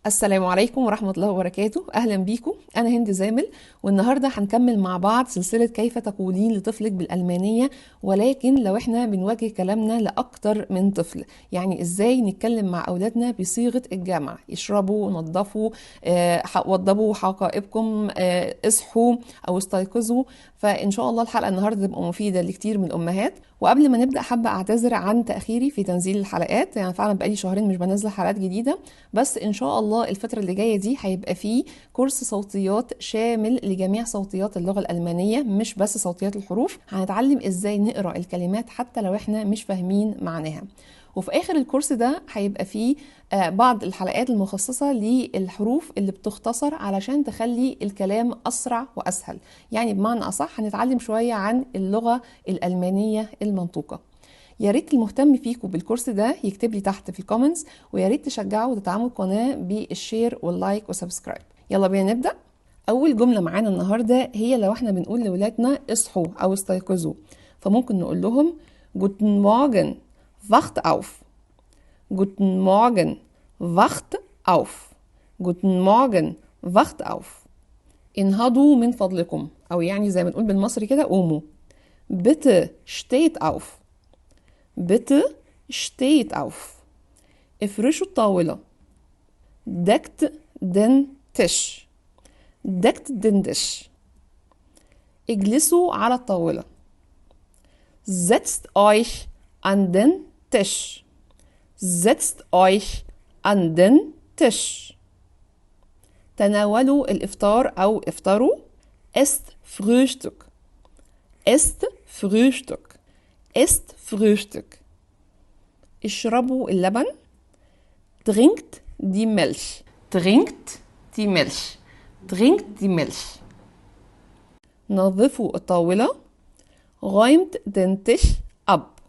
السلام عليكم ورحمة الله وبركاته. أهلا بيكم، أنا هند زامل، والنهاردة هنكمل مع بعض سلسلة كيف تقولين لطفلك بالألمانية، ولكن لو احنا بنوجه كلامنا لأكتر من طفل. يعني إزاي نتكلم مع أولادنا بصيغة الجمع: يشربوا، نظفوا، وضبوا حقائبكم، اصحوا أو استيقظوا. فإن شاء الله الحلقة النهاردة تبقى مفيدة لكتير من الأمهات. وقبل ما نبدأ حابة أعتذر عن تأخيري في تنزيل الحلقات، يعني فعلا بقالي شهرين مش بنزل حلقات جديدة، بس ان شاء الله الفترة اللي جاية دي هيبقى فيه كورس صوتيات شامل لجميع صوتيات اللغة الألمانية، مش بس صوتيات الحروف. هنتعلم ازاي نقرأ الكلمات حتى لو احنا مش فاهمين معناها. وفي آخر الكورس ده هيبقى فيه بعض الحلقات المخصصة للحروف اللي بتختصر علشان تخلي الكلام أسرع وأسهل. يعني بمعنى أصح هنتعلم شوية عن اللغة الألمانية المنطوقة. يا ريت المهتم فيكم بالكورس ده يكتب لي تحت في الكومنتس، ويا ريت تشجعوا وتدعموا القناه بالشير واللايك وسبسكرايب. يلا بينا نبدا. اول جمله معانا النهارده هي لو احنا بنقول لاولادنا اصحوا او استيقظوا، فممكن نقول لهم Guten Morgen, wacht auf. Guten Morgen, wacht auf. Guten Morgen, wacht auf. انهضوا من فضلكم، او يعني زي ما نقول بالمصري كده قوموا. Bitte steht auf. Bitte steht auf. افرشوا الطاولة. Deckt den Tisch. Deckt den Tisch. اجلسوا على الطاولة. Setzt euch an den Tisch. Setzt euch an den Tisch. تناولوا الإفطار أو افطروا. Esst Frühstück. Esst Frühstück. Esst Frühstück. اشربوا اللبن. Trinkt die Milch. Trinkt die Milch. Trinkt die Milch. نظفوا الطاولة. Räumt den Tisch ab.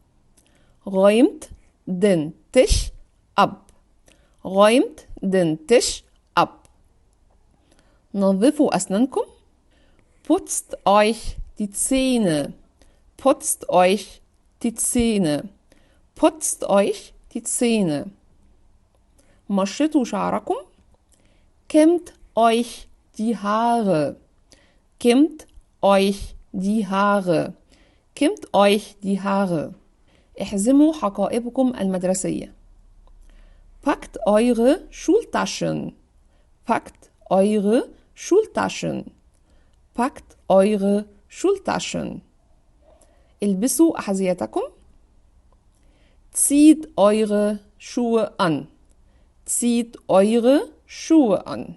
Räumt den Tisch ab. Räumt den Tisch ab. نظفوا أسنانكم. Putzt euch die Zähne. Putzt euch die Zähne. Putzt euch die Zähne. مشطوا شعركم. Kämmt euch die Haare. Kämmt euch die Haare. Kämmt euch die Haare. احزموا حقائبكم المدرسية. Packt eure Schultaschen. Packt eure Schultaschen. Packt eure Schultaschen. البسوا أحذيتكم. Zieht eure Schuhe an. Zieht eure Schuhe an.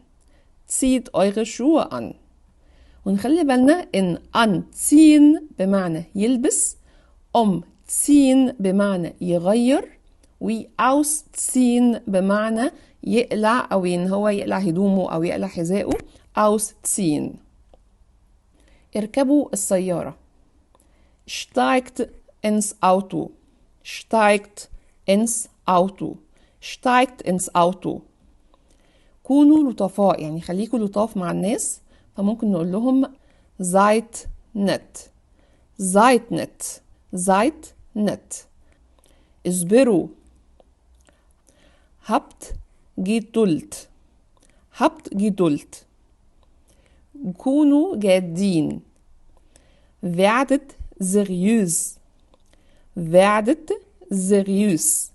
Zieht eure Schuhe an. ونخلي بالنا إن anziehen بمعنى يلبس، umziehen بمعنى يغير، ausziehen بمعنى يقلع أو إن هو يقلع هدومه أو يقلع حذائه. ausziehen. اركبوا السيارة. Steigt ins Auto. Steigt ins Auto. Steigt ins Auto. كونوا لطفاء، يعني خليكوا لطاف مع الناس، فممكن نقول لهم seid nett. Seid nett. Seid nett. اصبروا. Habt Geduld. Habt Geduld. كونوا جادين. Werdet seriös. Werdet seriös.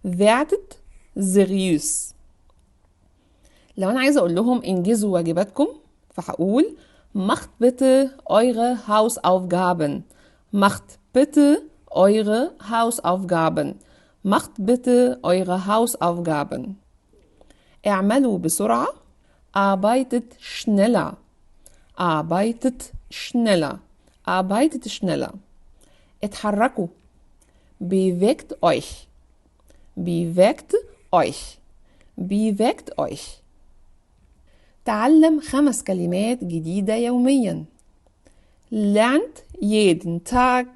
Werdet seriös. لو أنا عايزة أقول لهم انجزوا واجباتكم، فهقول macht bitte eure Hausaufgaben. Macht bitte eure Hausaufgaben. Macht bitte eure Hausaufgaben. اعملوا بسرعة. Arbeitet schneller. Arbeitet schneller. Arbeitet schneller. اتحركوا. Bewegt euch. Bewegt euch. Bewegt euch. تعلم 5 كلمات جديدة يوميا. Lernt jeden Tag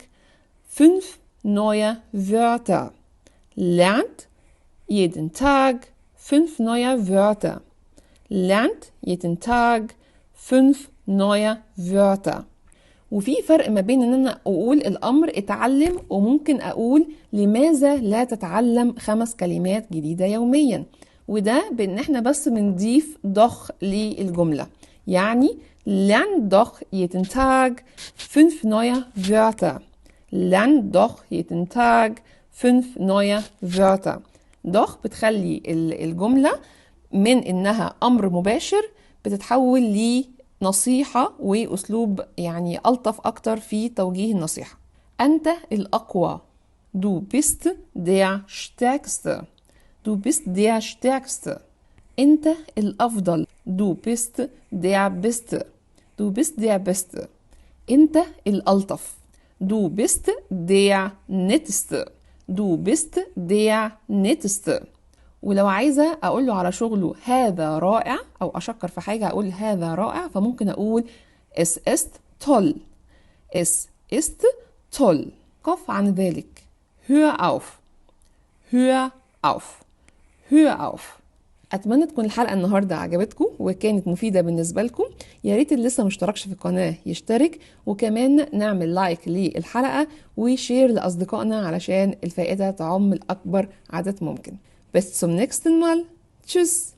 5 neue Wörter. Lernt jeden Tag 5 neue Wörter. Lernt jeden Tag 5 neue Wörter. وفي فرق ما بين ان انا اقول الامر اتعلم، وممكن اقول لماذا لا تتعلم 5 كلمات جديدة يوميا. وده بان احنا بس بنضيف ضخ للجملة. يعني lern doch jeden Tag 5 neue Wörter. lern doch jeden Tag 5 neue Wörter. doch بتخلي الجملة من انها امر مباشر بتتحول لنصيحة واسلوب يعني الطف اكتر في توجيه النصيحة. انت الاقوى. Du bist der Stärkste. Du bist der Stärkste. انت الافضل. Du bist der Beste. Du bist der Beste. انت الالطف. Du bist der Netteste. Du bist der Netteste. ولو عايزة أقول له على شغله هذا رائع أو أشكر في حاجة أقول هذا رائع، فممكن أقول es ist toll. es ist toll. قف عن ذلك. hör auf. hör auf. hör auf. أتمنى تكون الحلقة النهاردة عجبتكم وكانت مفيدة بالنسبة لكم. يا ريت اللي لسه مشتركش في القناة يشترك، وكمان نعمل لايك للحلقة وشير لأصدقائنا علشان الفائدة تعم الأكبر عدد ممكن. Bis zum nächsten Mal. Tschüss.